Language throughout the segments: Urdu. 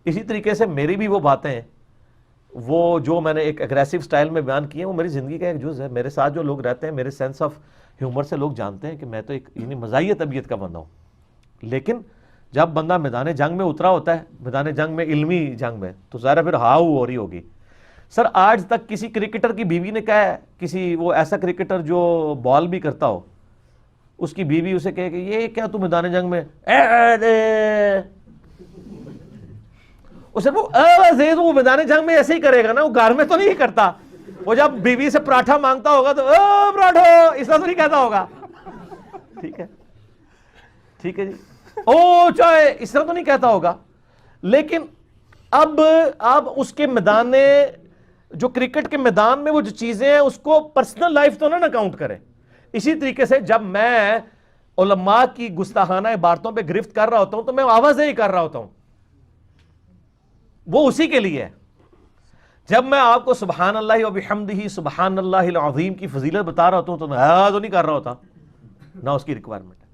اسی طریقے سے میری بھی وہ باتیں ہیں، وہ جو میں نے ایک اگریسو سٹائل میں بیان کی ہیں، وہ میری زندگی کا ایک جز ہے. میرے ساتھ جو لوگ رہتے ہیں، میرے سینس آف ہیومر سے لوگ جانتے ہیں کہ میں تو ایک یعنی مزاحیہ طبیعت کا بندہ ہوں. لیکن جب بندہ میدان جنگ میں اترا ہوتا ہے، میدان جنگ میں، علمی جنگ میں، تو ظاہر پھر ہاؤ ہو رہی ہوگی. سر آج تک کسی کرکٹر کی بیوی نے کہا ہے، کسی وہ ایسا کرکٹر جو بال بھی کرتا ہو، اس کی بیوی اسے کہے کہ یہ کیا تو میدان جنگ میں اسے وہ میدان جنگ میں ایسے ہی کرے گا نا، وہ گھر میں تو نہیں کرتا. وہ جب بیوی سے پراٹھا مانگتا ہوگا تو پراٹھو اس طرح تو نہیں کہتا ہوگا. ٹھیک ہے، ٹھیک ہے جی، او چائے اس طرح تو نہیں کہتا ہوگا. لیکن اب آپ اس کے میدان، جو کرکٹ کے میدان میں وہ جو چیزیں ہیں، اس کو پرسنل لائف تو نہ کاؤنٹ کریں. اسی طریقے سے جب میں علماء کی گستاخانہ عبارتوں پہ گرفت کر رہا ہوتا ہوں تو میں آوازیں ہی کر رہا ہوتا ہوں، وہ اسی کے لیے ہے. جب میں آپ کو سبحان اللہ و بحمدہ سبحان اللہ العظیم کی فضیلت بتا رہا ہوتا ہوں تو میں تو نہیں کر رہا ہوتا، نہ اس کی ریکوائرمنٹ ہے.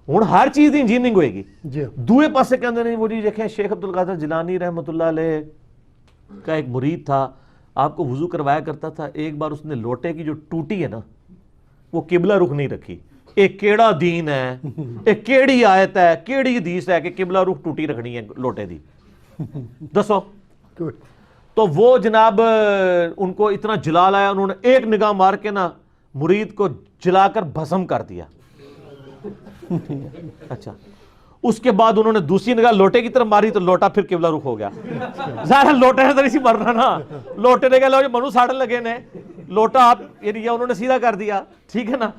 ہوں ہر چیز دی انجینئرنگ ہوئے گی. دوئے پاسے کے اندر نہیں، وہ جی دیکھیں شیخ عبد القادر جیلانی رحمۃ اللہ علیہ کا ایک مرید تھا، آپ کو وضو کروایا کرتا تھا. ایک بار اس نے لوٹے کی جو ٹوٹی ہے نا، وہ قبلہ رخ نہیں رکھی. ایک کیڑا دین ہے، ایک کیڑی آیت ہے، کیڑی حدیث ہے کہ قبلہ رخ ٹوٹی رکھنی ہے لوٹے دی، دسو. تو وہ جناب ان کو اتنا جلال آیا، انہوں نے ایک نگاہ مار کے نا مرید کو جلا کر بھسم کر دیا. اچھا، اس کے بعد انہوں نے دوسری نگاہ لوٹے کی طرف ماری تو لوٹا پھر قبلہ رخ ہو گیا. ظاہر لوٹے نے تو اسی مرنا نا، لوٹے نے کہا منو ساڑھن لگے نے، لوٹا آپ یعنی انہوں نے سیدھا کر دیا. ٹھیک ہے نا.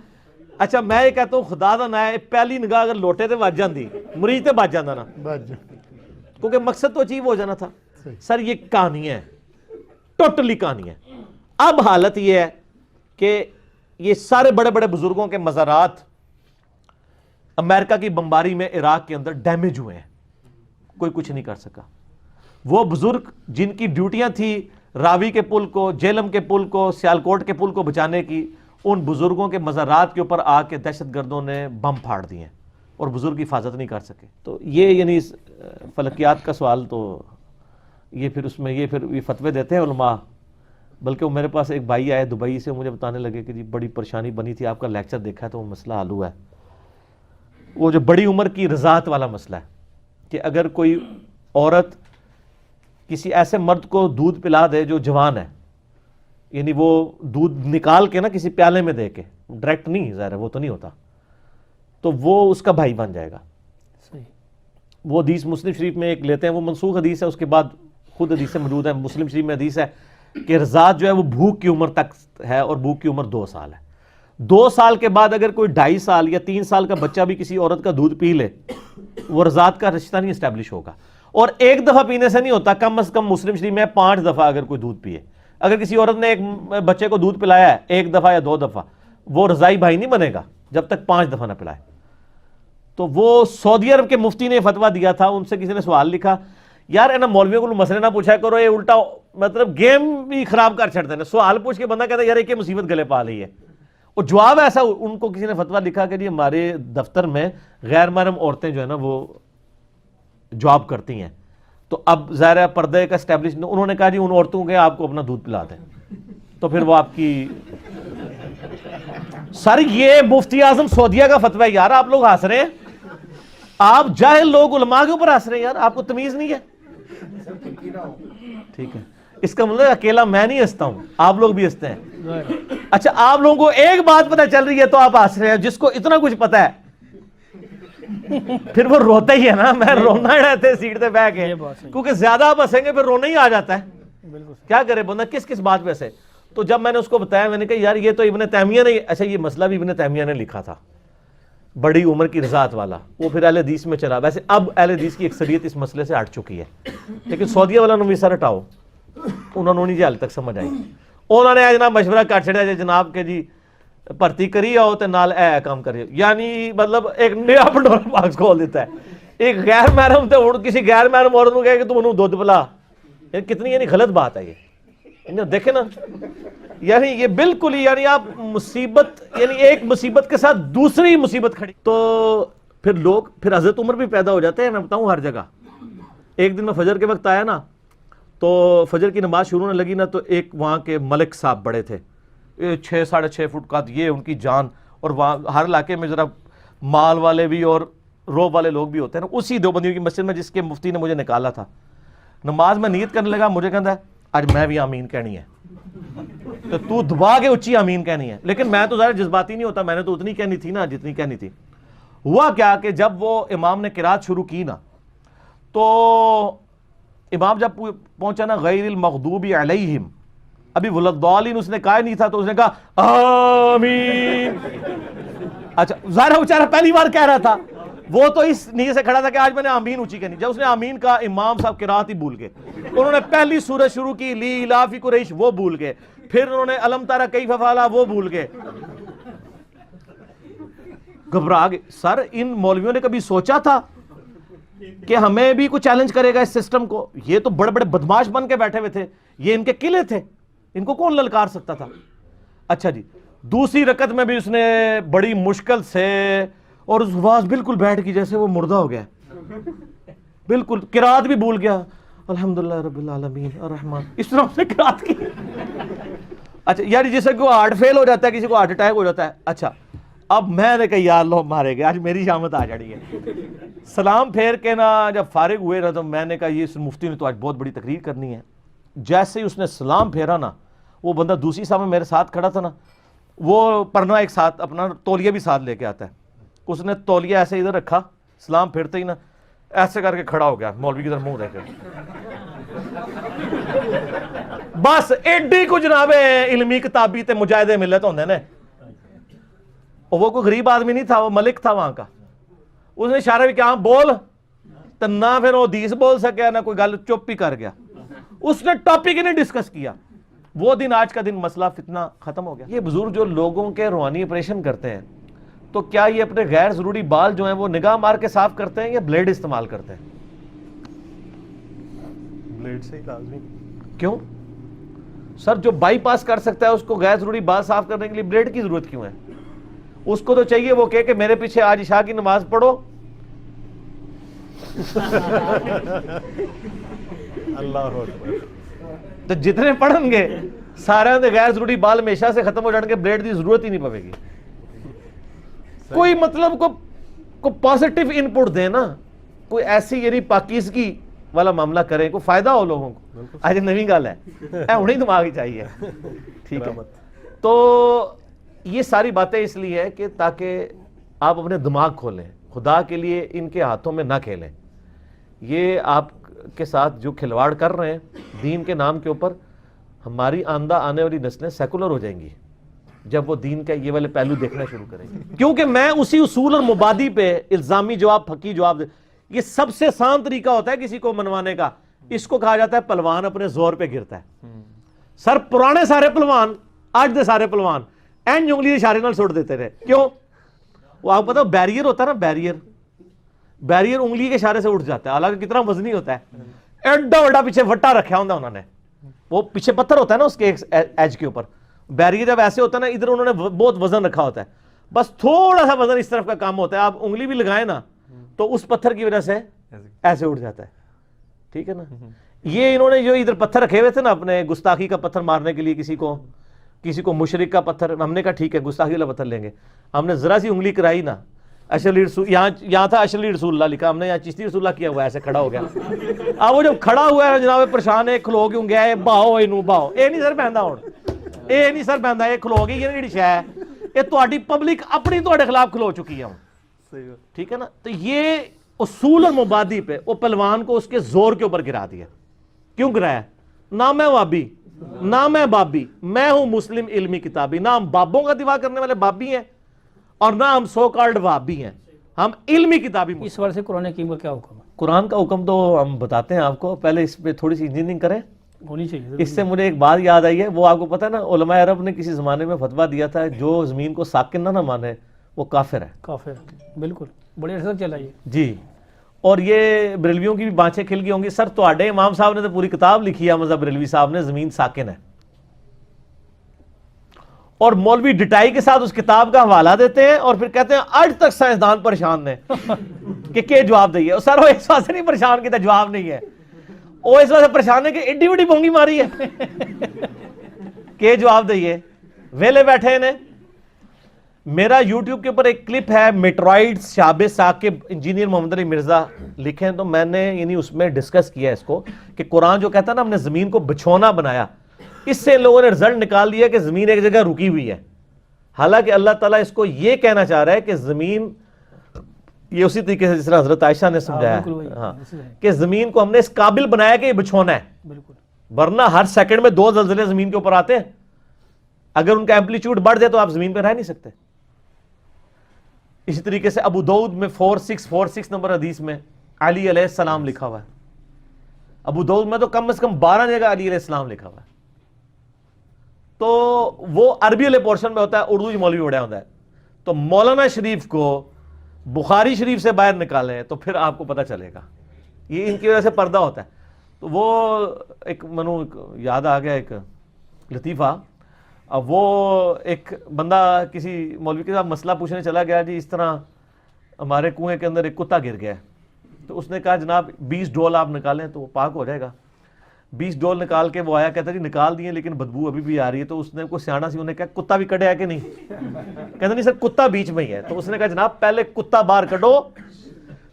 اچھا میں یہ کہتا ہوں خدا دا نا ہے، پہلی نگاہ اگر لوٹے تے بج جاندی، مرید تے بج جاندا نا، کیونکہ مقصد تو اچیو ہو جانا تھا. سر یہ کہانی ہے، ٹوٹلی کہانی ہے. اب حالت یہ ہے کہ یہ سارے بڑے بڑے بزرگوں کے مزارات امریکہ کی بمباری میں عراق کے اندر ڈیمیج ہوئے ہیں، کوئی کچھ نہیں کر سکا. وہ بزرگ جن کی ڈیوٹیاں تھی راوی کے پل کو، جیلم کے پل کو، سیالکوٹ کے پل کو بچانے کی، ان بزرگوں کے مزارات کے اوپر آ کے دہشت گردوں نے بم پھاڑ دیے اور بزرگ حفاظت نہیں کر سکے. تو یہ یعنی فلکیات کا سوال تو یہ پھر اس میں یہ فتوے دیتے ہیں علماء. بلکہ وہ میرے پاس ایک بھائی آئے دبئی سے، مجھے بتانے لگے کہ جی بڑی پریشانی بنی تھی، آپ کا لیکچر دیکھا ہے تو وہ مسئلہ حل ہوا ہے. وہ جو بڑی عمر کی رضاعت والا مسئلہ ہے کہ اگر کوئی عورت کسی ایسے مرد کو دودھ پلا دے جو جوان ہے، یعنی وہ دودھ نکال کے نا کسی پیالے میں دے کے، ڈائریکٹ نہیں، ظاہر ہے وہ تو نہیں ہوتا، تو وہ اس کا بھائی بن جائے گا. وہ حدیث مسلم شریف میں ایک لیتے ہیں، وہ منسوخ حدیث ہے، اس کے بعد خود حدیث سے موجود ہے. مسلم شریف میں حدیث ہے کہ رضاعت جو ہے وہ بھوک کی عمر تک ہے، اور بھوک کی عمر 2 سال ہے. 2 سال کے بعد اگر کوئی 2.5 سال یا 3 سال کا بچہ بھی کسی عورت کا دودھ پی لے، وہ رضاعت کا رشتہ نہیں اسٹیبلش ہوگا. اور ایک دفعہ پینے سے نہیں ہوتا، کم از کم مسلم شریف میں 5 دفعہ اگر کوئی دودھ پیے. اگر کسی عورت نے ایک بچے کو دودھ پلایا ہے 1 دفعہ یا 2 دفعہ، وہ رضائی بھائی نہیں بنے گا جب تک 5 دفعہ نہ پلائے. تو وہ سعودی عرب کے مفتی نے فتویٰ دیا تھا، ان سے کسی نے سوال لکھا، یار انہاں مولویوں کو مسئلے نہ پوچھا کرو، یہ الٹا مطلب گیم بھی خراب کر چھڑتے ہیں. سوال پوچھ کے بندہ کہتا ہے یار ایک مصیبت گلے پا رہی ہے. اور جواب ایسا، ان کو کسی نے فتویٰ لکھا کہ جی ہمارے دفتر میں غیر محرم عورتیں جو ہے نا وہ جاب کرتی ہیں، تو اب ظاہر ہے پردے کا اسٹیبلش، انہوں نے کہا جی ان عورتوں کے آپ کو اپنا دودھ پلا دیں. تو پھر وہ آپ کی سر یہ مفتی اعظم سعودیہ کا فتویٰ ہے یار، آپ لوگ ہنس رہے ہیں، آپ جاہل لوگ علماء کے اوپر ہنس رہے ہیں یار، آپ کو تمیز نہیں ہے. ٹھیک ہے، اس کا مطلب اکیلا میں نہیں ہنستا ہوں، آپ لوگ بھی ہنستے ہیں. اچھا آپ لوگوں کو ایک بات پتہ چل رہی ہے تو آپ ہنس رہے ہیں، جس کو اتنا کچھ پتہ ہے پھر وہ روتا ہی ہے نا. میں رونا ہی رہتے سیٹ پہ بیٹھ کے، کیونکہ زیادہ آپ ہنسیں گے پھر رونا ہی آ جاتا ہے. کیا کرے بندہ کس کس بات پہ ہنسے. تو جب میں نے اس کو بتایا، میں نے کہا یار یہ تو ابن تیمیہ نے، اچھا یہ مسئلہ بھی ابن تیمیہ نے لکھا تھا، بڑی عمر کی رضاعت والا، وہ پھر اہل حدیث میں چلا. ویسے اب اہل حدیث کی اکثریت اس مسئلے سے ہٹ چکی ہے، لیکن سعودیہ والا نے بھی سر ہٹاؤ، انہوں نے نہیں حال تک سمجھ آئی. انہوں نے جناب مشورہ کر چھڑیا جناب کہ جی بھرتی کری آؤ تے نال اے کام کری، یعنی مطلب ایک نیا پنڈورا باکس کھول دیتا ہے. ایک غیر محرم تے ہن کسی غیر محرم عورت کو کہے کہ تم انہوں دودھ پلا، کتنی یعنی غلط بات ہے یہ. دیکھیں نا یعنی یہ بالکل ہی یعنی آپ مصیبت، یعنی ایک مصیبت کے ساتھ دوسری مصیبت کھڑی. تو پھر لوگ، پھر حضرت عمر بھی پیدا ہو جاتے ہیں. میں بتاؤں ہر جگہ ایک دن میں فجر کے وقت آیا نا, تو فجر کی نماز شروع ہونے لگی نا, تو ایک وہاں کے ملک صاحب بڑے تھے, 6-6.5 فٹ قد, یہ ان کی جان, اور وہاں ہر علاقے میں ذرا مال والے بھی اور روب والے لوگ بھی ہوتے ہیں نا. اسی دیوبندیوں کی مسجد میں جس کے مفتی نے مجھے نکالا تھا, نماز میں نیت کرنے لگا, مجھے کہتا ہے آج میں بھی آمین کہنی ہے, تو دبا کے اچھی آمین کہنی ہے. لیکن میں تو ظاہر جذباتی نہیں ہوتا, میں نے تو اتنی کہنی تھی نا جتنی کہنی تھی. ہوا کیا کہ جب وہ امام نے قرات شروع کی نا, تو امام جب پہنچا نا غیر المغضوب علیہم, ابھی ولضالین اس نے کہا نہیں تھا, تو اس نے کہا آمین. اچھا ظاہر ہے بیچارہ پہلی بار کہہ رہا تھا, وہ تو اس نیت سے کھڑا تھا کہ آج میں نے آمین اونچی کہنی. جب اس نے آمین کہا, امام صاحب قرات ہی بھول گئے. انہوں نے پہلی سورت شروع کی لی لاف قریش, وہ بھول گئے. پھر انہوں نے الم تری کیف فعل, وہ بھول گئے. گھبرا گئے. سر ان مولویوں نے کبھی سوچا تھا کہ ہمیں بھی کوئی چیلنج کرے گا اس سسٹم کو؟ یہ تو بڑے بڑے بدماش بن کے بیٹھے ہوئے تھے, یہ ان کے قلعے تھے, ان کو کون للکار سکتا تھا؟ اچھا جی, دوسری رکعت میں بھی اس نے بڑی مشکل سے, اور اس آواز بالکل بیٹھ گئی جیسے وہ مردہ ہو گیا, بالکل قرات بھی بھول گیا, الحمدللہ رب العالمین الرحمن, اس طرح اس نے قرات کی. اچھا یار جیسے کوئی ہارٹ فیل ہو جاتا ہے, کسی کو ہارٹ اٹیک ہو جاتا ہے. اچھا اب میں نے کہا یا اللہ مارے گئے, آج میری شامت آ جڑی ہے. سلام پھیر کے نا جب فارغ ہوئے نا, تو میں نے کہا یہ اس مفتی نے تو آج بہت بڑی تقریر کرنی ہے. جیسے ہی اس نے سلام پھیرا نا, وہ بندہ دوسری صاحب میں میرے ساتھ کھڑا تھا نا, وہ پرنا ایک ساتھ اپنا تولیہ بھی ساتھ لے کے آتا ہے, اس نے تولیہ ایسے ادھر رکھا, سلام پھیرتے ہی نا ایسے کر کے کھڑا ہو گیا, مولوی کی طرف منہ دے کے. بس ایڈی کو جناب علمی کتابی تے مجاہدے ملت ہوندے نے. وہ کوئی غریب آدمی نہیں تھا, وہ ملک تھا وہاں کا. اس نے اشارہ بھی کیا بول, تو نہ پھر وہ حدیث بول سکیا نہ کوئی گل, چپ ہی کر گیا. اس نے ٹاپک ہی نہیں ڈسکس کیا. وہ دن آج کا دن مسئلہ فتنہ ختم ہو گیا. یہ بزرگ جو لوگوں کے روحانی آپریشن کرتے ہیں, تو کیا یہ اپنے غیر ضروری بال جو ہیں وہ نگاہ مار کے صاف کرتے ہیں یا بلیڈ استعمال کرتے ہیں؟ بلیڈ سے ہی لازمی. کیوں سر؟ جو بائی پاس کر سکتا ہے اس کو غیر ضروری بال صاف کرنے کے لیے بلیڈ کی ضرورت کیوں ہے؟ اس کو تو چاہیے وہ کہ میرے پیچھے آج عشاء کی نماز پڑھو. اللہ اکبر. تو جتنے پڑھن گے سارے غیر ضروری بال ہمیشہ سے ختم ہو جان گے, بلیڈ کی ضرورت ہی نہیں پڑے گی. کوئی مطلب کو پازیٹیو ان پٹ دے نا, کوئی ایسی یعنی پاکیزگی والا معاملہ کریں, کوئی فائدہ ہو لوگوں کو. آج نئی گل ہے, انہیں دماغ ہی چاہیے. ٹھیک ہے, تو یہ ساری باتیں اس لیے ہے کہ تاکہ آپ اپنے دماغ کھولیں, خدا کے لیے ان کے ہاتھوں میں نہ کھیلیں. یہ آپ کے ساتھ جو کھلواڑ کر رہے ہیں دین کے نام کے اوپر, ہماری آندہ آنے والی نسلیں سیکولر ہو جائیں گی جب وہ دین کا یہ والے پہلو دیکھنا شروع کریں گے. کیونکہ میں اسی اصول اور مبادی پہ الزامی جواب, پھکی جواب دے, یہ سب سے آسان طریقہ ہوتا ہے کسی کو منوانے کا. اس کو کہا جاتا ہے پلوان اپنے زور پہ گرتا ہے. سر پرانے سارے پلوان, آج دے سارے پلوان این انگلی اشارے نال سٹ دیتے رہے. کیوں؟ وہ آپ پتا بیریئر ہوتا ہے نا, بیریئر انگلی کے اشارے سے اٹھ جاتا ہے, حالانکہ کتنا وزنی ہوتا ہے. ایڈا وڈا پیچھے وٹا رکھا ہوتا انہوں نے, وہ پیچھے پتھر ہوتا ہے نا اس کے ایج کے اوپر. بیریئر جب ایسے ہوتا ہے نا, ادھر انہوں نے بہت وزن رکھا ہوتا ہے, بس تھوڑا سا وزن اس طرف کا کام ہوتا ہے, آپ انگلی بھی لگائیں نا تو اس پتھر کی وجہ سے ایسے اٹھ جاتا ہے. ٹھیک ہے نا. یہ انہوں نے جو ادھر پتھر رکھے ہوئے تھے نا اپنے گستاخی کا پتھر مارنے کے لیے, کسی کو مشرک کا پتھر, ہم نے کہا ٹھیک ہے گستاخی والا پتھر لیں گے. ہم نے ذرا سی انگلی کرائی نا, اشلی رسول یہاں تھا, اشلی رسول اللہ لکھا, ہم نے یہاں چشتی رسول اللہ کیا ہوا, ایسے کھڑا ہو گیا. اب وہ جب کھڑا ہوا ہے جناب پریشان ہے, کھلو کیوں گیا ہے, باہو اینو باہو, اے نہیں سر بہندا ہوں, اے نہیں سر بہندا, اے کھلو گئی, یہ جڑی شے ہے یہ تہاڈی پبلک اپنی تہاڈے خلاف کھلو چکی ہے. ٹھیک ہے نا. تو یہ اصول اور مبادی پہ وہ پہلوان کو اس کے زور کے اوپر گرا دیا. کیوں گرایا؟ نہ میں وابی نہ میں بابی, میں ہوں مسلم علمی کتابی. نہ ہم بابوں کا دفاع کرنے والے بابی ہیں اور نہ ہم سو کالڈ وابی ہیں, ہم علمی کتابی. اس وجہ سے قرآن حکیم کا کیا حکم ہے؟ قرآن کا حکم تو ہم بتاتے ہیں آپ کو, پہلے اس پہ تھوڑی سی انجینئرنگ کریں. ہونی چاہیے. اس سے مجھے ایک بات یاد آئی ہے, وہ آپ کو پتہ ہے نا, علماء عرب نے کسی زمانے میں فتویٰ دیا تھا جو زمین کو ساکن نہ مانے وہ کافر ہے. کافر, بالکل, بڑے عرصے تک چلا یہ. جی, اور یہ بریلویوں کی بھی بانچیں کھل گئی ہوں گی. سر تواڈے امام صاحب نے تو پوری کتاب لکھی ہے, مذہب بریلوی صاحب نے, زمین ساکن ہے, اور مولوی ڈٹائی کے ساتھ اس کتاب کا حوالہ دیتے ہیں اور پھر کہتے ہیں آج تک سائنسدان پریشان نے. کہ جواب دئیے. سر وہ اس واسطے نہیں پریشان کیتا جواب نہیں ہے, وہ اس واسطے پریشان ہے کہ ایڈی وڈی بونگی ماری ہے کہ جواب دئیے, ویلے بیٹھے نے. میرا یوٹیوب کے اوپر ایک کلپ ہے میٹرائڈ شاب ثاقب, انجینئر محمد علی مرزا لکھیں, تو میں نے یعنی اس میں ڈسکس کیا اس کو کہ قرآن جو کہتا ہے نا ہم نے زمین کو بچھونا بنایا, اس سے لوگوں نے رزلٹ نکال دیا کہ زمین ایک جگہ رکی ہوئی ہے. حالانکہ اللہ تعالیٰ اس کو یہ کہنا چاہ رہا ہے کہ زمین, یہ اسی طریقے سے جس طرح حضرت عائشہ نے سمجھایا ہاں کہ زمین کو ہم نے اس قابل بنایا کہ یہ بچھونا ہے, بالکل. ورنہ ہر سیکنڈ میں 2 زلزلے زمین کے اوپر آتے ہیں, اگر ان کا ایمپلیٹیوڈ بڑھ جائے تو آپ زمین پہ رہ نہیں سکتے. اسی طریقے سے ابو داؤد میں 4646 نمبر حدیث میں علی علیہ السلام لکھا ہوا ہے. ابو داؤد میں تو کم از کم 12 جگہ علی علیہ السلام لکھا ہوا ہے. تو وہ عربی والے پورشن میں ہوتا ہے, اردو جو مولوی اڑیا ہوتا ہے. تو مولانا شریف کو بخاری شریف سے باہر نکالیں تو پھر آپ کو پتہ چلے گا, یہ ان کی وجہ سے پردہ ہوتا ہے. تو وہ ایک منو یاد آ گیا ایک لطیفہ. اب وہ ایک بندہ کسی مولوی کے ساتھ مسئلہ پوچھنے چلا گیا, جی اس طرح ہمارے کنویں کے اندر ایک کتا گر گیا ہے. تو اس نے کہا جناب 20 ڈول آپ نکالیں تو وہ پاک ہو جائے گا. 20 ڈول نکال کے وہ آیا, کہتا جی نکال دیے لیکن بدبو ابھی بھی آ رہی ہے. تو اس نے کوئی سیانا سی انہیں کہا کتا بھی کٹے ہے کہ نہیں, کہتا نہیں سر کتا بیچ میں ہی ہے. تو اس نے کہا جناب پہلے کتا باہر کٹو,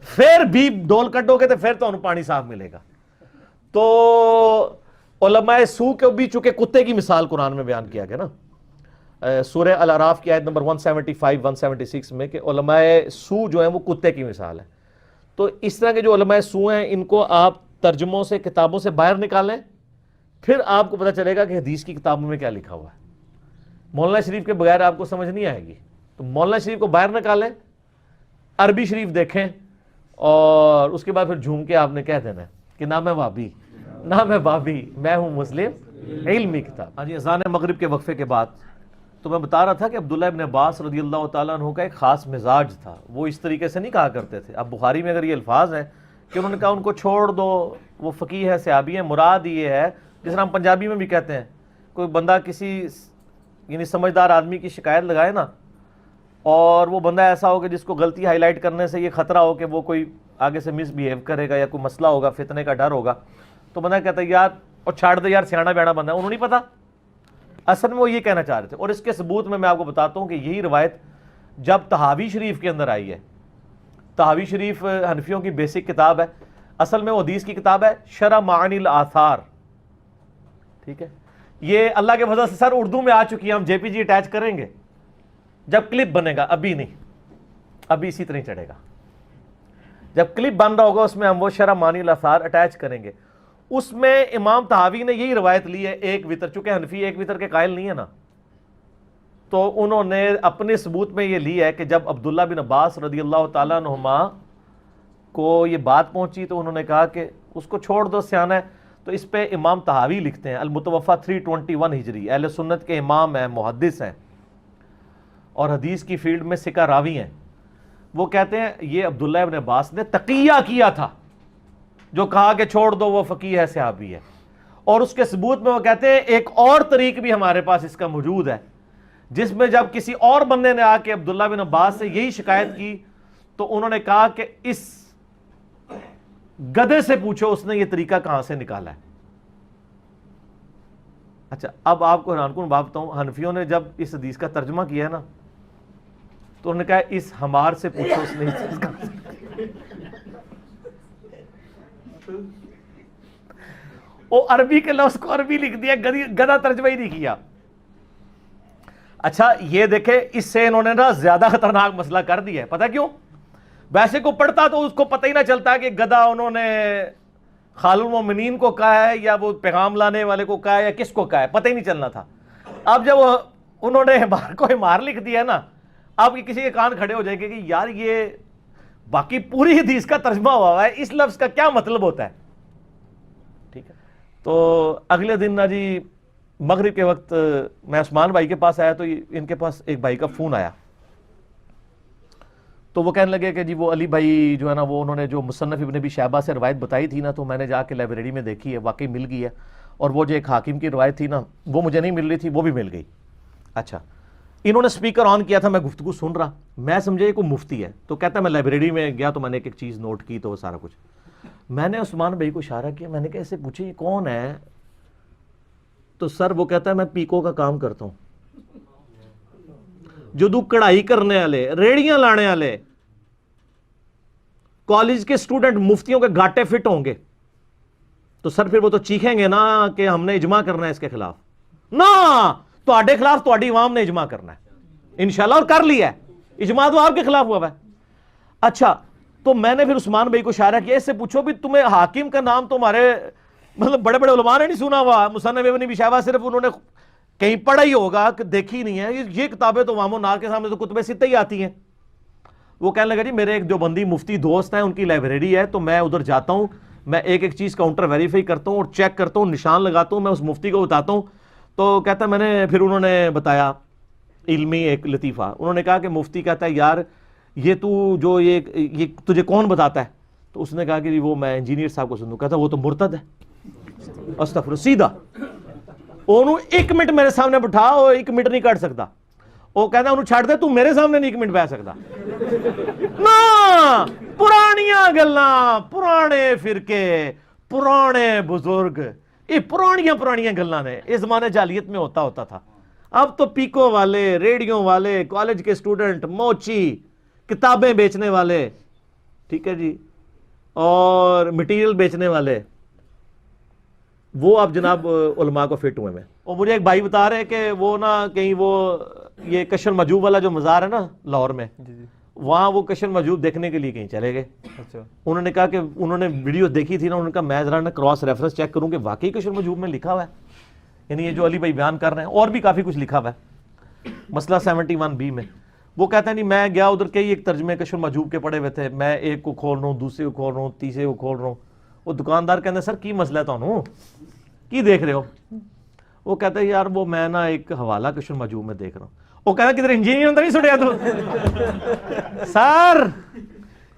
پھر بھی ڈول کٹو گے تو پھر تو پانی صاف ملے گا. تو علماء سو کے بھی چونکہ کتے کی مثال قرآن میں بیان کیا گیا نا سورہ الاعراف کی آیت نمبر 175 176 میں, کہ علماء سو جو ہیں وہ کتے کی مثال ہے. تو اس طرح کے جو علماء سو ہیں ان کو آپ ترجموں سے کتابوں سے باہر نکالیں, پھر آپ کو پتہ چلے گا کہ حدیث کی کتابوں میں کیا لکھا ہوا ہے. مولانا شریف کے بغیر آپ کو سمجھ نہیں آئے گی. تو مولانا شریف کو باہر نکالیں, عربی شریف دیکھیں, اور اس کے بعد پھر جھوم کے آپ نے کہہ دینا ہے کہ نہ میں وہابی نہ میں بابی, میں ہوں مسلم علمی کتاب. ہاں جی, اذان مغرب کے وقفے کے بعد تو میں بتا رہا تھا کہ عبداللہ ابن عباس رضی اللہ تعالیٰ عنہ کا ایک خاص مزاج تھا. وہ اس طریقے سے نہیں کہا کرتے تھے. اب بخاری میں اگر یہ الفاظ ہیں کہ انہوں نے کہا ان کو چھوڑ دو, وہ فقیہ ہے صحابی ہیں, مراد یہ ہے جس طرح ہم پنجابی میں بھی کہتے ہیں, کوئی بندہ کسی یعنی سمجھدار آدمی کی شکایت لگائے نا, اور وہ بندہ ایسا ہو کہ جس کو غلطی ہائی لائٹ کرنے سے یہ خطرہ ہو کہ وہ کوئی آگے سے مس بیہیو کرے گا یا کوئی مسئلہ ہوگا, فتنے کا ڈر ہوگا, تو بندہ کہتا ہے یار اور چھاڑ دے یار, سیاڑا بیاڑا بندہ ہے, انہوں نہیں پتا. اصل میں وہ یہ کہنا چاہ رہے تھے. اور اس کے ثبوت میں آپ کو بتاتا ہوں کہ یہی روایت جب طحاوی شریف کے اندر آئی ہے. طحاوی شریف حنفیوں کی بیسک کتاب ہے, اصل میں وہ حدیث کی کتاب ہے, شرح معانی الآثار. ٹھیک ہے, یہ اللہ کے فضل سے سر اردو میں آ چکی ہے, ہم جے پی جی اٹیچ کریں گے جب کلپ بنے گا, ابھی نہیں, ابھی اسی طرح چڑھے گا. جب کلپ بن رہا ہوگا اس میں ہم وہ شرح معانی الآثار اٹیچ کریں گے. اس میں امام طحاوی نے یہی روایت لی ہے, ایک وتر, چونکہ حنفی ایک وتر کے قائل نہیں ہے نا, تو انہوں نے اپنے ثبوت میں یہ لی ہے کہ جب عبداللہ بن عباس رضی اللہ تعالیٰ عنہما کو یہ بات پہنچی تو انہوں نے کہا کہ اس کو چھوڑ دو, سیانا ہے. تو اس پہ امام طحاوی لکھتے ہیں, المتوفا 321 ہجری, اہل سنت کے امام ہیں, محدث ہیں, اور حدیث کی فیلڈ میں سکہ راوی ہیں. وہ کہتے ہیں یہ عبداللہ ابن عباس نے تقیہ کیا تھا, جو کہا کہ چھوڑ دو وہ فقیہ ہے صحابی ہے. اور اس کے ثبوت میں وہ کہتے ہیں ایک اور طریق بھی ہمارے پاس اس کا موجود ہے, جس میں جب کسی اور بندے نے آ کے عبداللہ بن عباس سے یہی شکایت کی تو انہوں نے کہا کہ اس گدھے سے پوچھو اس نے یہ طریقہ کہاں سے نکالا ہے. اچھا, اب آپ کو حیران کن بات بتاؤں, حنفیوں نے جب اس حدیث کا ترجمہ کیا ہے نا تو انہوں نے کہا اس ہمار سے پوچھو اس نے وہ عربی کے لفظ کو عربی لکھ دیا, گدھا ترجمہ ہی نہیں کیا. اچھا یہ دیکھیں, اس سے انہوں نے نا زیادہ خطرناک مسئلہ کر دیا ہے. پتہ کیوں؟ ویسے کو پڑھتا تو اس کو پتہ ہی نہ چلتا کہ گدھا انہوں نے خال المومنین کو کہا ہے یا وہ پیغام لانے والے کو کہا ہے یا کس کو کہا ہے, پتہ ہی نہیں چلنا تھا. اب جب انہوں نے ہمار کو ہمار لکھ دیا نا, آپ کی کسی کے کان کھڑے ہو جائیں گے کہ یار یہ باقی پوری حدیث کا ترجمہ ہوا ہے, اس لفظ کا کیا مطلب ہوتا ہے. ٹھیک ہے, تو اگلے دن نا جی مغرب کے وقت میں عثمان بھائی کے پاس آیا تو ان کے پاس ایک بھائی کا فون آیا, تو وہ کہنے لگے کہ جی وہ علی بھائی جو ہے نا وہ انہوں نے جو مصنف ابن ابی شیبہ سے روایت بتائی تھی نا, تو میں نے جا کے لائبریری میں دیکھی ہے, واقعی مل گئی ہے, اور وہ جو ایک حاکم کی روایت تھی نا وہ مجھے نہیں مل رہی تھی, وہ بھی مل گئی. اچھا, انہوں نے اسپیکر آن کیا تھا, میں گفتگو سن رہا, میں سمجھے یہ کوئی مفتی ہے, تو کہتا ہے میں لائبریری میں گیا تو میں نے ایک چیز نوٹ کی, تو وہ سارا کچھ. میں نے عثمان بھائی کو اشارہ کیا, میں نے کہا اسے پوچھے یہ کون ہے, تو سر وہ کہتا ہے میں پیکو کا کام کرتا ہوں. جو کڑھائی کرنے والے, ریڑیاں لانے والے, کالج کے اسٹوڈنٹ مفتیوں کے گھاٹے فٹ ہوں گے, تو سر پھر وہ تو چیخیں گے نا کہ ہم نے اجماع کرنا ہے اس کے خلاف. نا تواڈے خلاف تواڈی عوام نے اجماع کرنا ہے انشاءاللہ, اور کر لیا ہے اجماع, تو آپ کے خلاف ہوا ہے. اچھا, تو میں نے پھر عثمان بھائی کو اشارہ کیا, اس سے پوچھو بھی تمہیں حاکم کا نام تمہارے مطلب بڑے بڑے علماء نے نہیں سنا ہوا, مصنف ابن ابی شیبہ صرف انہوں نے کہیں پڑھا ہی ہوگا کہ دیکھی نہیں ہے, یہ کتابیں تو عوام الناس کے سامنے تو کتب ستہ ہی آتی ہیں. وہ کہنے لگا جی میرے ایک دیوبندی مفتی دوست ہیں, ان کی لائبریری ہے, تو میں ادھر جاتا ہوں, میں ایک ایک چیز کاؤنٹر ویریفائی کرتا ہوں اور چیک کرتا ہوں, نشان لگاتا ہوں, میں اس مفتی کو بتاتا ہوں. تو کہتا ہے میں نے پھر انہوں نے بتایا علمی ایک لطیفہ, انہوں نے کہا کہ مفتی کہتا ہے یار یہ تو جو یہ تجھے کون بتاتا ہے, تو اس نے کہا کہ وہ میں انجینئر صاحب کو سنوں. کہتا وہ تو مرتد ہے. استغفر, سیدھا انہوں 1 منٹ میرے سامنے بٹھا, وہ 1 منٹ نہیں کٹ سکتا. وہ کہتا انہوں چھاڑ دے, تو میرے سامنے نہیں 1 منٹ بیٹھ سکتا. نا پرانیاں گلاں, پرانے فرقے, پرانے بزرگ, یہ پرانیاں گلاں نے, اس زمانے جاہلیت میں ہوتا تھا. اب تو پیکو والے, ریڈیوں والے, کالج کے اسٹوڈنٹ, موچی, کتابیں بیچنے والے, ٹھیک ہے جی, اور مٹیریل بیچنے والے, وہ اب جناب علماء کو فٹ ہوئے میں. اور مجھے ایک بھائی بتا رہے ہیں کہ وہ نا کہیں وہ یہ کشر مجوب والا جو مزار ہے نا لاہور میں, وہاں وہ کشر مجوب دیکھنے کے لیے کہیں چلے گئے. انہوں نے کہا کہ انہوں نے ویڈیو دیکھی تھی نا, انہوں نے کہا میں ذرا کراس ریفرنس چیک کروں کہ واقعی کشر مجوب میں لکھا ہوا ہے, یعنی یہ جو علی بھائی بیان کر رہے ہیں, اور بھی کافی کچھ لکھا ہوا ہے مسئلہ 71B میں. وہ کہتا ہے نہیں میں گیا ادھر, کئی ایک ترجمے کشر مجوب کے پڑے ہوئے تھے, میں ایک کو کھول رہا ہوں, دوسرے کو کھول رہا ہوں, تیسرے کو کھول رہا ہوں. وہ دکاندار کہتے ہیں سر کی مسئلہ ہے تانوں, کی دیکھ رہے ہو؟ وہ کہتا ہے یار وہ میں نا ایک حوالہ کشر مجوب میں دیکھ رہا ہوں. وہ کہتا ہے کدھر انجینئر تو نہیں سٹیا تو سر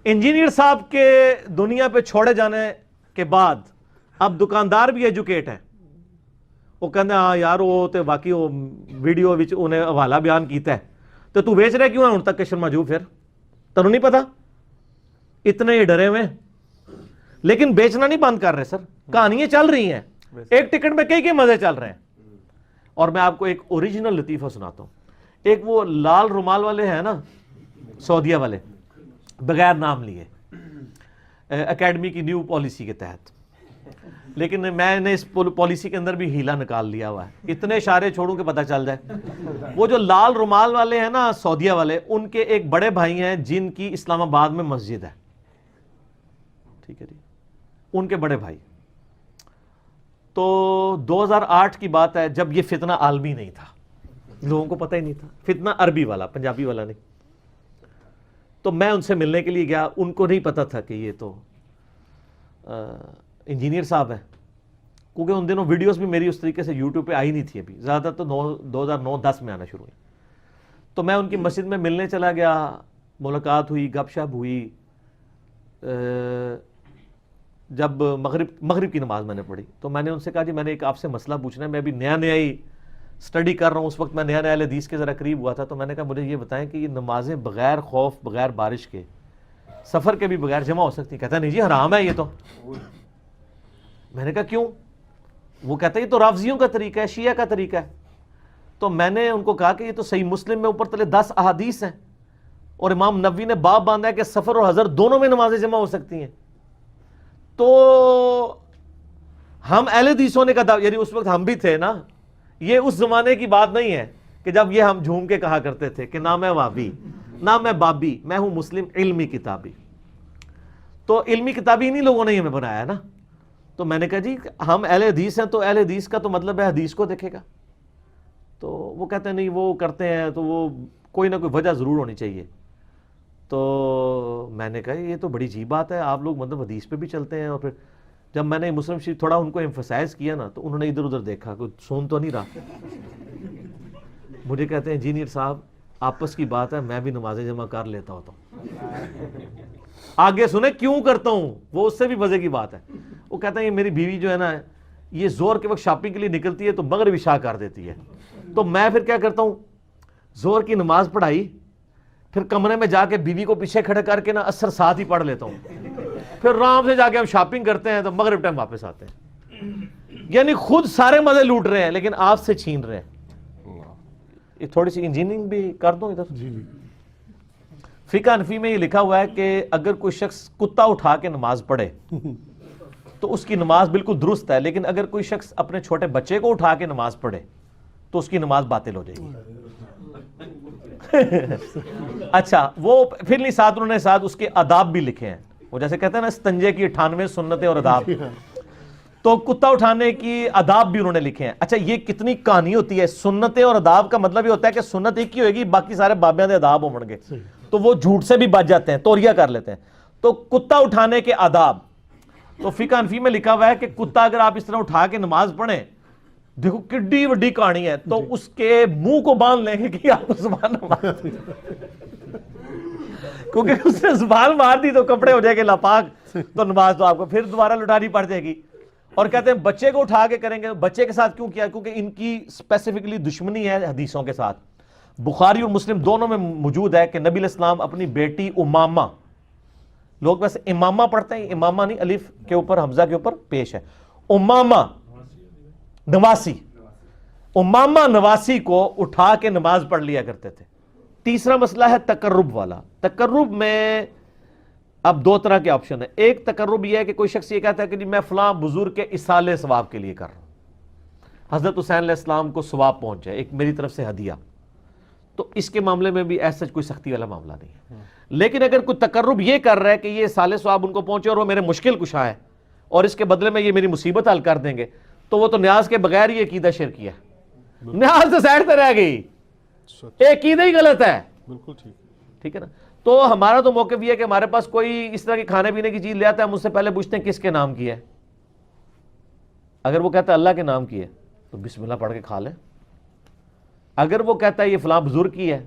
انجینئر صاحب کے دنیا پہ چھوڑے جانے کے بعد اب دکاندار بھی ایجوکیٹ ہے. وہ کہتے ہیں ہاں یار وہ تو باقی وہ ویڈیو وچ انہیں حوالہ بیان کیتا ہے, تو تو بیچ رہے کیوں ہے ان تک کشر مجوب؟ پھر تنوں نہیں پتا, اتنے ہی ڈرے ہوئے, لیکن بیچنا نہیں بند کر رہے سر, کہانیاں چل رہی ہیں, ایک ٹکٹ میں کئی مزے چل رہے ہیں. اور میں آپ کو ایک اوریجنل لطیفہ سناتا ہوں. ایک وہ لال رومال والے ہیں نا سعودیہ والے, بغیر نام لیے, اکیڈمی کی نیو پالیسی کے تحت, لیکن میں نے اس پالیسی کے اندر بھی ہیلا نکال لیا ہوا ہے, اتنے اشارے چھوڑوں کہ پتہ چل جائے. وہ جو لال رومال والے ہیں نا سعودیہ والے, ان کے ایک بڑے بھائی ہیں جن کی اسلام آباد میں مسجد ہے, ٹھیک ہے جی, ان کے بڑے بھائی. تو 2008 کی بات ہے جب یہ فتنہ عالمی نہیں تھا, لوگوں کو پتہ ہی نہیں تھا, فتنہ عربی والا, پنجابی والا نہیں. تو میں ان سے ملنے کے لیے گیا, ان کو نہیں پتا تھا کہ یہ تو انجینئر صاحب ہیں, کیونکہ ان دنوں ویڈیوز بھی میری اس طریقے سے یوٹیوب پہ آئی نہیں تھی ابھی, زیادہ تو 2009-10 میں آنا شروع ہوئی. تو میں ان کی مسجد میں ملنے چلا گیا, ملاقات ہوئی, گپ شپ ہوئی. جب مغرب کی نماز میں نے پڑھی تو میں نے ان سے کہا جی میں نے ایک آپ سے مسئلہ پوچھنا ہے, میں ابھی نیا ہی سٹڈی کر رہا ہوں, اس وقت میں نیا حدیث کے ذرا قریب ہوا تھا. تو میں نے کہا مجھے یہ بتائیں کہ یہ نمازیں بغیر خوف, بغیر بارش کے, سفر کے بھی بغیر جمع ہو سکتی؟ کہتا نہیں جی حرام ہے یہ تو. میں نے کہا کیوں؟ وہ کہتا ہے یہ تو رافضیوں کا طریقہ ہے, شیعہ کا طریقہ ہے. تو میں نے ان کو کہا کہ یہ تو صحیح مسلم میں اوپر تلے 10 احادیث ہیں, اور امام نووی نے باب باندھا ہے کہ سفر اور حضر دونوں میں نمازیں جمع ہو سکتی ہیں. تو ہم اہل حدیث ہونے کا یعنی اس وقت ہم بھی تھے نا, یہ اس زمانے کی بات نہیں ہے کہ جب یہ ہم جھوم کے کہا کرتے تھے کہ نہ میں وابی نہ میں بابی, میں ہوں مسلم علمی کتابی. تو علمی کتابی انہی لوگوں نے ہی ہمیں بنایا ہے نا. تو میں نے کہا جی ہم اہل حدیث ہیں, تو اہل حدیث کا تو مطلب ہے حدیث کو دیکھے گا. تو وہ کہتے ہیں نہیں وہ کرتے ہیں تو وہ کوئی نہ کوئی وجہ ضرور ہونی چاہیے. تو میں نے کہا یہ تو بڑی عجیب بات ہے, آپ لوگ مطلب حدیث پہ بھی چلتے ہیں. اور پھر جب میں نے مسلم شریف تھوڑا ان کو ایمفسائز کیا نا, تو انہوں نے ادھر ادھر دیکھا, کوئی سن تو نہیں رہا. مجھے کہتے ہیں انجینئر صاحب آپس کی بات ہے, میں بھی نمازیں جمع کر لیتا ہوتا ہوں. آگے سنیں کیوں کرتا ہوں, وہ اس سے بھی مزے کی بات ہے. وہ کہتا ہے یہ میری بیوی جو ہے نا, یہ زور کے وقت شاپنگ کے لیے نکلتی ہے تو مغرب عشاء کر دیتی ہے. تو میں پھر کیا کرتا ہوں, زور کی نماز پڑھائی، پھر کمرے میں جا کے بیوی کو پیچھے کھڑے کر کے نا اثر ساتھ ہی پڑھ لیتا ہوں، پھر آرام سے جا کے ہم شاپنگ کرتے ہیں تو مغرب ٹائم واپس آتے ہیں. یعنی خود سارے مزے لوٹ رہے ہیں لیکن آپ سے چھین رہے ہیں. یہ تھوڑی سی انجینئرنگ بھی کر دوں ادھر. فقہ حنفی میں یہ لکھا ہوا ہے کہ اگر کوئی شخص کتا اٹھا کے نماز پڑھے تو اس کی نماز بالکل درست ہے، لیکن اگر کوئی شخص اپنے چھوٹے بچے کو اٹھا کے نماز پڑھے تو اس کی نماز باطل ہو جائے گی. اچھا وہ پھر نہیں ساتھ انہوں نے ساتھ اس کے آداب بھی لکھے ہیں. وہ جیسے کہتے ہیں نا استنجے کی 98 سنتیں اور آداب، تو کتا اٹھانے کی آداب بھی انہوں نے لکھے ہیں. اچھا یہ کتنی کہانی ہوتی ہے. سنتیں اور آداب کا مطلب یہ ہوتا ہے کہ سنت ایک ہی ہوئے گی، باقی سارے بابیاں دے آداب ہوں گے، تو وہ جھوٹ سے بھی بچ جاتے ہیں، توریہ کر لیتے ہیں. تو کتا اٹھانے کے آداب، تو فقہ حنفی میں لکھا ہوا ہے کہ کتا اگر آپ اس طرح اٹھا کے نماز پڑھیں، دیکھو کڈی وڈی کہانی ہے، تو اس کے منہ کو باندھ لیں گے کہ آپ کو زبان نہ مار دی، کیونکہ اس نے زبان مار دی تو کپڑے ہو جائے گے لاپاک، تو نماز تو آپ کو پھر دوبارہ لٹانی پڑ جائے گی. اور کہتے ہیں بچے کو اٹھا کے کریں گے. بچے کے ساتھ کیوں کیا؟ کیونکہ ان کی اسپیسیفکلی دشمنی ہے حدیثوں کے ساتھ. بخاری اور مسلم دونوں میں موجود ہے کہ نبی علیہ السلام اپنی بیٹی امامہ، لوگ ویسے امامہ پڑھتے ہیں، امامہ نہیں، الف کے اوپر حمزہ کے اوپر پیش ہے، امامہ نواسی، امامہ نواسی کو اٹھا کے نماز پڑھ لیا کرتے تھے. تیسرا مسئلہ ہے تقرب والا. تقرب میں اب دو طرح کے آپشن ہیں. ایک تقرب یہ ہے کہ کوئی شخص یہ کہتا ہے کہ میں فلاں بزرگ کے اصالے ثواب کے لیے کر رہا ہوں، حضرت حسین علیہ السلام کو ثواب پہنچ جائے، ایک میری طرف سے ہدیہ. تو اس کے معاملے میں بھی ایسا کوئی سختی والا معاملہ نہیں ہے. لیکن اگر کوئی تقرب یہ کر رہا ہے کہ یہ اصالے ثواب ان کو پہنچے اور وہ میرے مشکل کشا ہے اور اس کے بدلے میں یہ میری مصیبت حل کر دیں گے، تو وہ تو نیاز کے بغیر ہی عقیدہ شرکی ہے. نیاز تو سائڈ پہ رہ گئی، عقیدہ ہی غلط ہے. بالکل ٹھیک ہے نا. تو ہمارا تو موقف یہ ہے کہ ہمارے پاس کوئی اس طرح کی کھانے پینے کی چیز لے آتا ہے، ہم اس سے پہلے پوچھتے ہیں کس کے نام کی ہے. اگر وہ کہتا ہے اللہ کے نام کی ہے تو بسم اللہ پڑھ کے کھا لیں. اگر وہ کہتا ہے یہ فلاں بزرگ کی ہے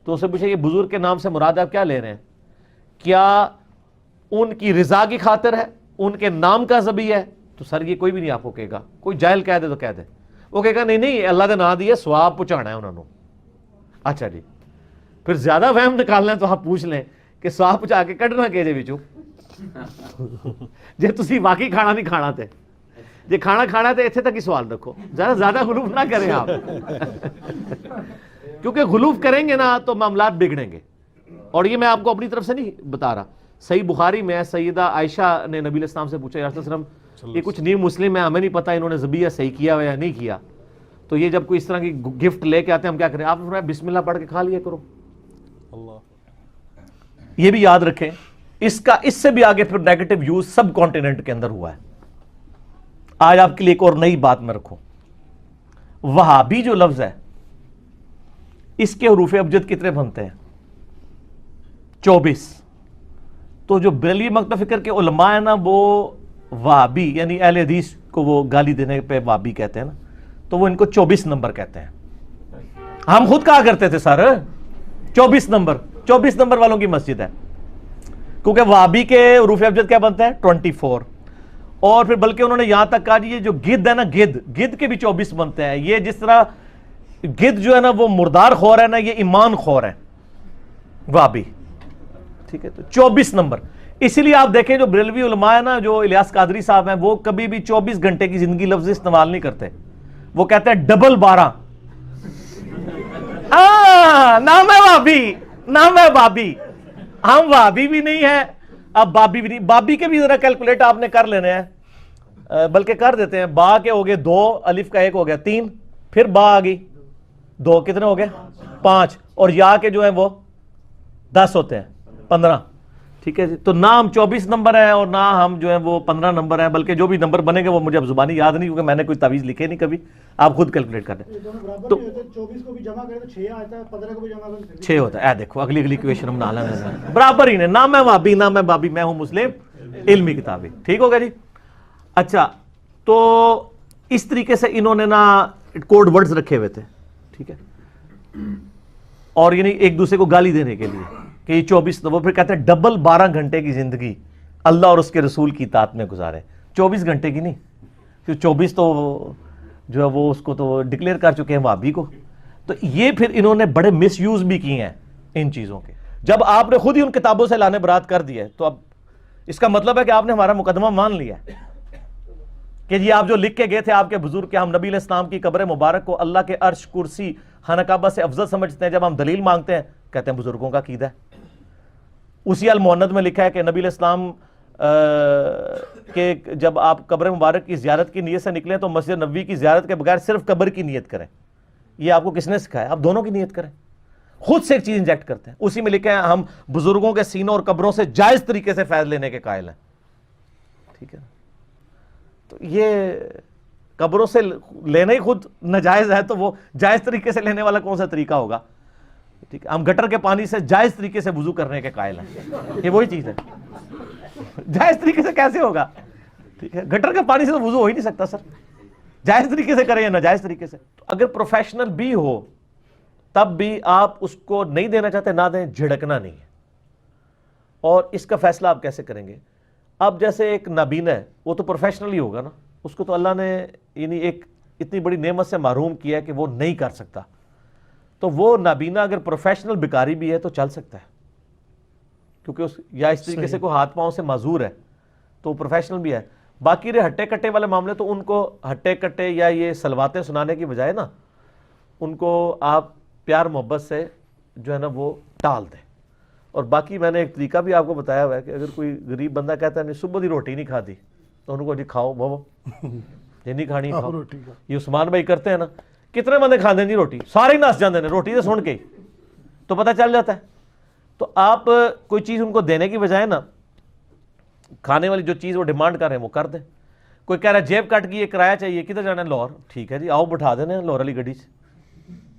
تو اسے پوچھے یہ بزرگ کے نام سے مراد آپ کیا لے رہے ہیں؟ کیا ان کی رضا کی خاطر ہے، ان کے نام کا ذبیح ہے؟ تو سر یہ کوئی بھی نہیں آپ کو کہے گا. کوئی جاہل کہہ دے تو کہہ دے، وہ کہے گا نہیں نہیں اللہ کا نام دیا ثواب پہنچانا ہے انہوں نے. اچھا جی، پھر زیادہ وہم نکالنا ہے تو آپ پوچھ لیں کہ ثواب پہنچا کے کڈنا کہ جے وچوں جے تسی واقعی کھانا نہیں کھانا تے، جے کھانا کھانا تے اتنے تک ہی سوال رکھو، زیادہ غلوف نہ کریں آپ کیونکہ غلوف کریں گے نا تو معاملات بگڑیں گے. اور یہ میں آپ کو اپنی طرف سے نہیں بتا رہا. صحیح بخاری میں سیدہ عائشہ نے نبی علیہ السلام سے پوچھا یا رسول اللہ علیہ وسلم یہ کچھ نیو مسلم ہے، ہمیں نہیں پتا انہوں نے ذبیحہ صحیح کیا ہوا یا نہیں کیا، تو یہ جب کوئی اس طرح کی گفٹ لے کے آتے ہیں ہم کیا کریں؟ آپ نے فرمایا بسم اللہ پڑھ کے کھا لیا کرو. یہ بھی یاد رکھیں. اس سے بھی آگے پھر نیگیٹو یوز سب کانٹیننٹ کے اندر ہوا ہے. آج آپ کے لیے ایک اور نئی بات میں رکھوں. وہابی جو لفظ ہے اس کے حروف ابجد کتنے بنتے ہیں؟ 24. تو جو بریلوی مکتب فکر کے علماء ہیں نا وہ وہابی یعنی اہل حدیث کو وہ گالی دینے پہ وہابی کہتے ہیں نا، تو وہ ان کو 24 نمبر کہتے ہیں. ہم خود کہا کرتے تھے سر 24 نمبر والوں کی مسجد ہے، کیونکہ وہابی کے حروف ابجد کیا بنتے ہیں؟ 24. اور پھر بلکہ انہوں نے یہاں تک کہا یہ جو گدھ ہے نا، گدھ کے بھی 24 بنتے ہیں. یہ جس طرح گدھ جو ہے نا وہ مردار خور ہے نا، یہ ایمان خور ہے وہابی. ٹھیک ہے، تو 24 نمبر. اسی لیے آپ دیکھیں جو بریلوی علماء ہے نا، جو الیاس قادری صاحب ہیں، وہ کبھی بھی 24 گھنٹے کی زندگی لفظ استعمال نہیں کرتے. وہ کہتے ہیں ڈبل 12. نام ہے وہابی، نام ہے بابی. ہم وہابی بھی نہیں ہیں، اب بابی بھی نہیں. بابی کے بھی ذرا کیلکولیٹ آپ نے کر لینے ہیں، بلکہ کر دیتے ہیں. با کے ہو گئے 2، الف کا 1 ہو گیا 3، پھر با آ گئی 2، کتنے ہو گئے 5، اور یا کے جو ہیں وہ 10 ہوتے ہیں 15. ٹھیک ہے جی. تو نہ ہم 24 نمبر ہیں اور نہ ہم جو ہیں وہ 15 نمبر ہیں، بلکہ جو بھی نمبر بنے گے وہ مجھے اب زبانی یاد نہیں کیونکہ میں نے کوئی تعویذ لکھے نہیں کبھی. آپ خود کیلکولیٹ کر دیں. تو 24 کو بھی جمع کریں تو 6 آتا ہے، 15 کو بھی جمع کریں تو 6 ہوتا ہے. دیکھو اگلی کویشن ہم نہ لینا برابر ہی نہیں. نہ میں وہابی نہ میں بابی، میں ہوں مسلم علمی کتابی. ٹھیک ہوگا جی. اچھا، تو اس طریقے سے انہوں نے نا کوڈ ورڈز رکھے ہوئے تھے. ٹھیک ہے، اور یعنی ایک دوسرے کو گالی دینے کے لیے کہ یہ 24. وہ پھر کہتے ہیں ڈبل 12 گھنٹے کی زندگی اللہ اور اس کے رسول کی اطاعت میں گزارے. 24 گھنٹے کی نہیں، کیونکہ 24 تو جو ہے وہ اس کو تو ڈکلیئر کر چکے ہیں وہابی کو. تو یہ پھر انہوں نے بڑے مس یوز بھی کیے ہیں ان چیزوں کے. جب آپ نے خود ہی ان کتابوں سے لانے برات کر دیا ہے تو اب اس کا مطلب ہے کہ آپ نے ہمارا مقدمہ مان لیا ہے کہ جی آپ جو لکھ کے گئے تھے آپ کے بزرگ کہ ہم نبی علیہ السلام کی قبر مبارک کو اللہ کے عرش کرسی خانہ کعبہ سے افضل سمجھتے ہیں. جب ہم دلیل مانگتے ہیں کہتے ہیں بزرگوں کا عقیدہ ہے. اسی المؤند میں لکھا ہے کہ نبی علیہ السلام کہ جب آپ قبر مبارک کی زیارت کی نیت سے نکلیں تو مسجد نبوی کی زیارت کے بغیر صرف قبر کی نیت کریں. یہ آپ کو کس نے سکھایا؟ آپ دونوں کی نیت کریں. خود سے ایک چیز انجیکٹ کرتے ہیں. اسی میں لکھا ہے ہم بزرگوں کے سینوں اور قبروں سے جائز طریقے سے فیض لینے کے قائل ہیں. ٹھیک ہے نا؟ تو یہ قبروں سے لینا ہی خود ناجائز ہے تو وہ جائز طریقے سے لینے والا کون سا طریقہ ہوگا؟ ٹھیک ہے. ہم گٹر کے پانی سے جائز طریقے سے وضو کرنے کے قائل ہیں. یہ وہی چیز ہے. جائز طریقے سے کیسے ہوگا؟ ٹھیک ہے. گٹر کے پانی سے تو وضو ہو ہی نہیں سکتا سر. جائز طریقے سے کریں یا ناجائز طریقے سے. اگر پروفیشنل بھی ہو تب بھی آپ اس کو نہیں دینا چاہتے نہ دیں. جھڑکنا نہیں ہے. اور اس کا فیصلہ آپ کیسے کریں گے؟ اب جیسے ایک نابینا ہے وہ تو پروفیشنل ہی ہوگا نا. اس کو تو اللہ نے یعنی ایک اتنی بڑی نعمت سے محروم کیا کہ وہ نہیں کر سکتا. تو وہ نابینا اگر پروفیشنل بیکاری بھی ہے تو چل سکتا ہے کیونکہ یا اس طریقے سے کوئی ہاتھ پاؤں سے معذور ہے تو وہ پروفیشنل بھی ہے. باقی رہے ہٹے کٹے والے معاملے تو ان کو ہٹے کٹے یا یہ سلواتیں سنانے کی بجائے نا ان کو آپ پیار محبت سے جو ہے نا وہ ٹال دیں. اور باقی میں نے ایک طریقہ بھی آپ کو بتایا ہوا ہے کہ اگر کوئی غریب بندہ کہتا ہے نہیں صبح دی روٹی نہیں کھاتی تو ان کو جی کھاؤ بابا یہ نہیں کھانی کھاؤ. یہ عثمان بھائی کرتے ہیں نا. کتنے بندے کھاندے جی روٹی؟ سارے ہی نس جاندے نے روٹی سے سن کے تو پتہ چل جاتا ہے. تو آپ کوئی چیز ان کو دینے کی بجائے نا کھانے والی جو چیز وہ ڈیمانڈ کر رہے ہیں وہ کر دیں. کوئی کہہ رہا ہے جیب کٹ کی یہ کرایہ چاہیے کدھر جانا ہے؟ لاہور. ٹھیک ہے جی آؤ بٹھا دینا لاہور والی گڈی سے.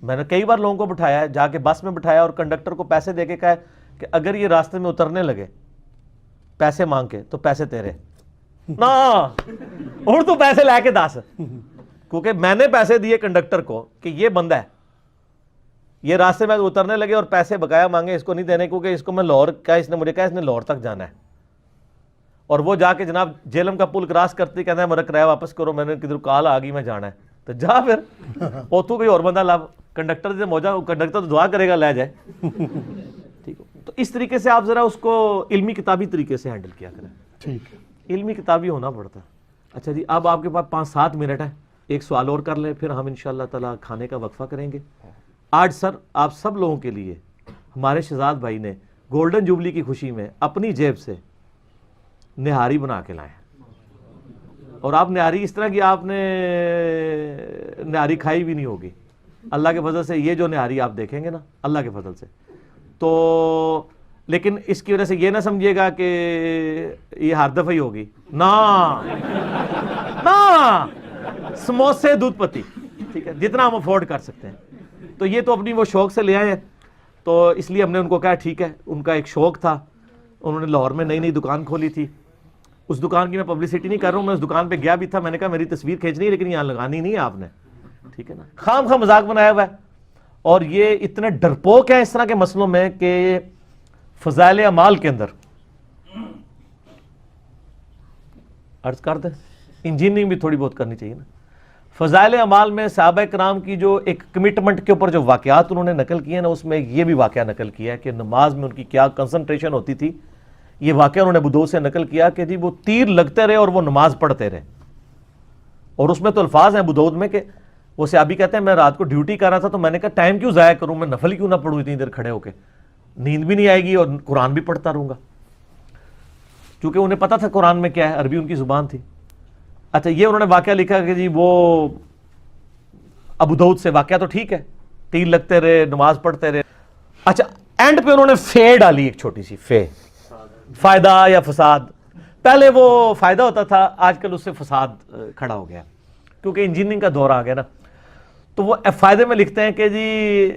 میں نے کئی بار لوگوں کو بٹھایا ہے جا کے بس میں بٹھایا اور کنڈکٹر کو پیسے دے کے کہا کہ اگر یہ راستے میں اترنے لگے پیسے مانگ کے تو پیسے تیرے نا اور تو پیسے لے کے دس کیونکہ میں نے پیسے دیے کنڈکٹر کو کہ یہ بندہ ہے یہ راستے میں اترنے لگے اور پیسے بقایا مانگے اس کو نہیں دینے کیونکہ اس کو میں لاہور کا اس نے مجھے کہا اس نے لاہور تک جانا ہے. اور وہ جا کے جناب جیلم کا پل کراس کرتے کہتا ہے میرا کرایہ واپس کرو میں نے کدھر کال آ گئی میں جانا ہے. تو جا پھر اوتھو کوئی اور بندہ لاب کنڈکٹر سے موجہ کنڈکٹر تو دعا کرے گا لے جائے. ٹھیک ہے. تو اس طریقے سے آپ ذرا اس کو علمی کتابی طریقے سے ہینڈل کیا کریں. ٹھیک ہے. علمی کتابی ہونا پڑتا ہے. اچھا جی اب آپ کے پاس 5-7 منٹ ہے. ایک سوال اور کر لیں پھر ہم انشاءاللہ تعالی کھانے کا وقفہ کریں گے. آج سر آپ سب لوگوں کے لیے ہمارے شہزاد بھائی نے گولڈن جوبلی کی خوشی میں اپنی جیب سے نہاری بنا کے لائے. اور آپ نہاری اس طرح کی آپ نے نہاری کھائی بھی نہیں ہوگی. اللہ کے فضل سے یہ جو نہاری آپ دیکھیں گے نا اللہ کے فضل سے تو لیکن اس کی وجہ سے یہ نہ سمجھیے گا کہ یہ ہر دفعہ ہی ہوگی. نا سموسے دودھ پتی ٹھیک ہے جتنا ہم افورڈ کر سکتے ہیں. تو یہ تو اپنی وہ شوق سے لے آئے ہیں تو اس لیے ہم نے ان کو کہا ٹھیک ہے. ان کا ایک شوق تھا انہوں نے لاہور میں نئی دکان کھولی تھی. اس دکان کی میں پبلسٹی نہیں کر رہا ہوں میں اس دکان پہ گیا بھی تھا. میں نے کہا میری تصویر کھینچنی ہے لیکن یہاں لگانی نہیں ہے آپ نے. ٹھیک ہے نا. خام خواہ مذاق بنایا ہوا ہے. اور یہ اتنے ڈرپوک ہیں اس طرح کے مسئلوں میں کہ فضائل اعمال کے اندر عرض کر دیں انجینئرنگ بھی تھوڑی بہت کرنی چاہیے نا. فضائل اعمال میں صحابہ کرام کی جو ایک کمٹمنٹ کے اوپر جو واقعات انہوں نے نقل کیے نا اس میں یہ بھی واقعہ نقل کیا ہے کہ نماز میں ان کی کیا کنسنٹریشن ہوتی تھی. یہ واقعہ انہوں نے ابو داؤد سے نقل کیا کہ جی وہ تیر لگتے رہے اور وہ نماز پڑھتے رہے. اور اس میں تو الفاظ ہیں ابو داؤد میں کہ وہ صحابی کہتے ہیں میں رات کو ڈیوٹی کر رہا تھا تو میں نے کہا ٹائم کیوں ضائع کروں میں نفل کیوں نہ پڑھوں اتنی دیر کھڑے ہو کے نیند بھی نہیں آئے گی اور قرآن بھی پڑھتا رہوں گا کیونکہ انہیں پتا تھا قرآن میں کیا ہے عربی ان کی زبان تھی. اچھا یہ انہوں نے واقعہ لکھا کہ جی وہ ابو داؤد سے واقعہ تو ٹھیک ہے تیر لگتے رہے نماز پڑھتے رہے. اچھا اینڈ پہ انہوں نے فے ڈالی ایک چھوٹی سی فے فائدہ یا فساد. پہلے وہ فائدہ ہوتا تھا آج کل اس سے فساد کھڑا ہو گیا کیونکہ انجینئرنگ کا دور آ گیا نا. تو وہ فائدے میں لکھتے ہیں کہ جی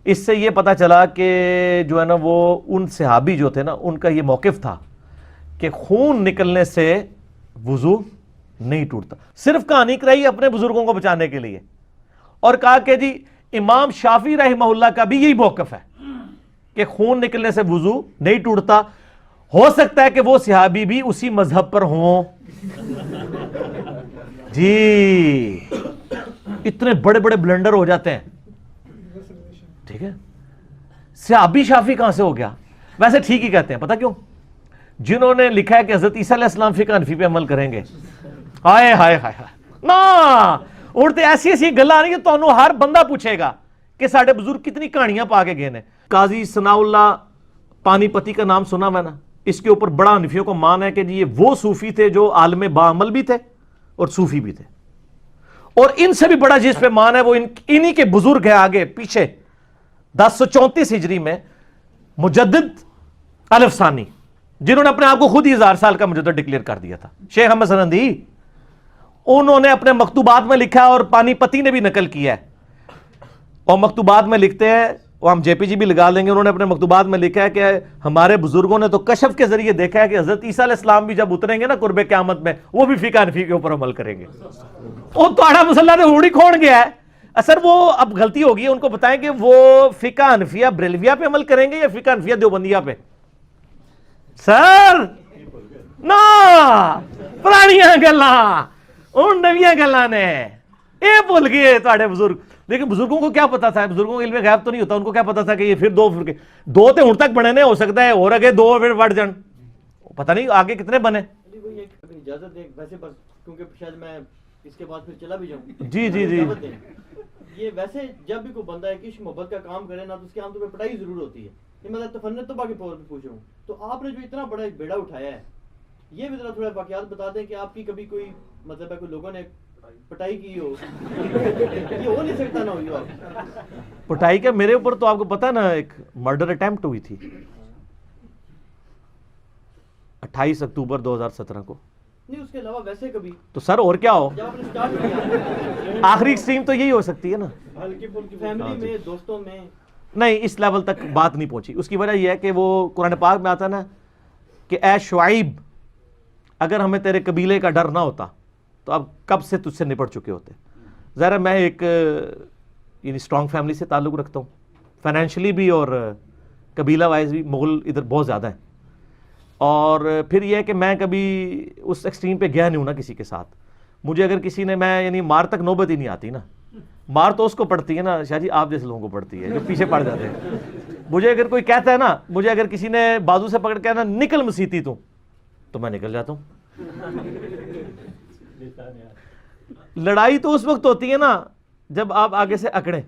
اس سے یہ پتہ چلا کہ جو ہے نا وہ ان صحابی جو تھے نا ان کا یہ موقف تھا کہ خون نکلنے سے وضو نہیں ٹوٹتا. صرف کہانی کرائی اپنے بزرگوں کو بچانے کے لیے اور کہا کہ جی امام شافعی رحمہ اللہ کا بھی یہی موقف ہے کہ خون نکلنے سے وضو نہیں ٹوٹتا. ہو سکتا ہے کہ وہ صحابی بھی اسی مذہب پر ہوں. جی اتنے بڑے بڑے بلنڈر ہو جاتے ہیں ٹھیک ہے, صحابی شافی کہاں سے ہو گیا؟ ویسے ٹھیک ہی کہتے ہیں, پتہ کیوں؟ جنہوں نے لکھا ہے کہ حضرت عیسیٰ علیہ السلام فقہ حنفی پہ عمل کریں گے, ہائے ہائے ہائے نا, اڑتے ایسی ایسی گلاں نہیں کہ تانوں ہر بندہ پوچھے گا کہ ساڈے بزرگ کتنی کہانیاں پا کے گئے نے. قاضی ثناء اللہ پانی پتی کا نام سنا میں نا, اس کے اوپر بڑا حنفیوں کو مان ہے کہ جی یہ وہ صوفی تھے جو عالم باعمل بھی تھے اور صوفی بھی تھے, اور ان سے بھی بڑا جس پہ مان ہے وہ انہی کے بزرگ ہیں آگے پیچھے 1034 ہجری میں مجدد الف ثانی, جنہوں نے اپنے آپ کو خود ہی 1000 سال کا مجدد ڈکلیئر کر دیا تھا, شیخ احمد سنندی. انہوں نے اپنے مکتوبات میں لکھا اور پانی پتی نے بھی نقل کیا ہے, اور مکتوبات میں لکھتے ہیں, وہ ہم جے پی جی بھی لگا لیں گے, انہوں نے اپنے مکتوبات میں لکھا ہے کہ ہمارے بزرگوں نے تو کشف کے ذریعے دیکھا ہے کہ حضرت عیسیٰ علیہ السلام بھی جب اتریں گے نا قرب قیامت میں, وہ بھی فقہ حنفی کے اوپر عمل کریں گے. وہ توڑا مسلح نے ہوڑی کھوڑ گیا ہے. اثر وہ اب غلطی ہوگی, ان کو بتائیں کہ وہ فقہ حنفیہ بریلویہ پہ عمل کریں گے یا فقہ حنفیہ دیوبندیہ پہ. سر نا پرانیاں گلاں ان نویاں گلاں نے اے بھول گئے تواڈے بزرگ. لیکن بزرگوں کو کیا پتا تھا, بزرگوں کو علم غیب تو نہیں ہوتا, ان کو کیا پتا تھا کہ یہ پھر دو تے ہن تک بنے نے, ہو سکتا ہے اور اگے دو پھر بڑھ جان, پتہ نہیں آگے کتنے بنے. اجازت دیں ویسے, بس کیونکہ شاید میں اس کے بعد پھر چلا بھی جاؤں. جی جی جی. یہ ویسے جب بھی کوئی بندہ ہے کہ محبت کا کام کرے نا, تو اس کے عام طور پہ پٹائی ضرور ہوتی ہے. یہ میں تفنن تو باقی طور پہ پوچھ رہا ہوں, تو آپ نے جو اتنا بڑا ایک بیڑا اٹھایا ہے, یہ بھی ذرا تھوڑا واقعات بتا دیں کہ آپ کی کبھی کوئی مطلب ہے کوئی لوگوں نے پٹائی کی ہو. یہ ہو نہیں سکتا نہ ہوئی ہو پٹائی کا. میرے اوپر تو آپ کو پتا نا ایک مرڈر اٹیمپٹ ہوئی تھی 28 اکتوبر 2017 کو. نہیں اس کے علاوہ ویسے کبھی تو سر اور کیا ہو, جب آپ نے سٹارٹ کیا آخری ایکسٹریم تو یہی ہو سکتی ہے نا. فیملی میں, دوستوں میں نہیں, اس لیول تک بات نہیں پہنچی. اس کی وجہ یہ ہے کہ وہ قرآن پاک میں آتا نا کہ اے شعیب, اگر ہمیں تیرے قبیلے کا ڈر نہ ہوتا تو اب کب سے تجھ سے نپٹ چکے ہوتے. ذرا میں ایک یعنی اسٹرانگ فیملی سے تعلق رکھتا ہوں, فائنینشلی بھی اور قبیلہ وائز بھی. مغل ادھر بہت زیادہ ہیں, اور پھر یہ ہے کہ میں کبھی اس ایکسٹریم پہ گیا نہیں ہوں نا کسی کے ساتھ. مجھے اگر کسی نے, میں یعنی مار تک نوبت ہی نہیں آتی نا, مار تو اس کو پڑتی ہے نا شاہ جی, آپ جیسے لوگوں کو پڑتی ہے جو پیچھے پڑ جاتے ہیں. مجھے اگر کوئی کہتا ہے نا, مجھے اگر کسی نے بازو سے پکڑ کے نا نکل مسیتی تو میں نکل جاتا ہوں. لڑائی تو اس وقت ہوتی ہے نا جب آپ آگے سے اکڑیں,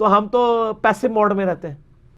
تو ہم تو پیسے موڈ میں رہتے ہیں.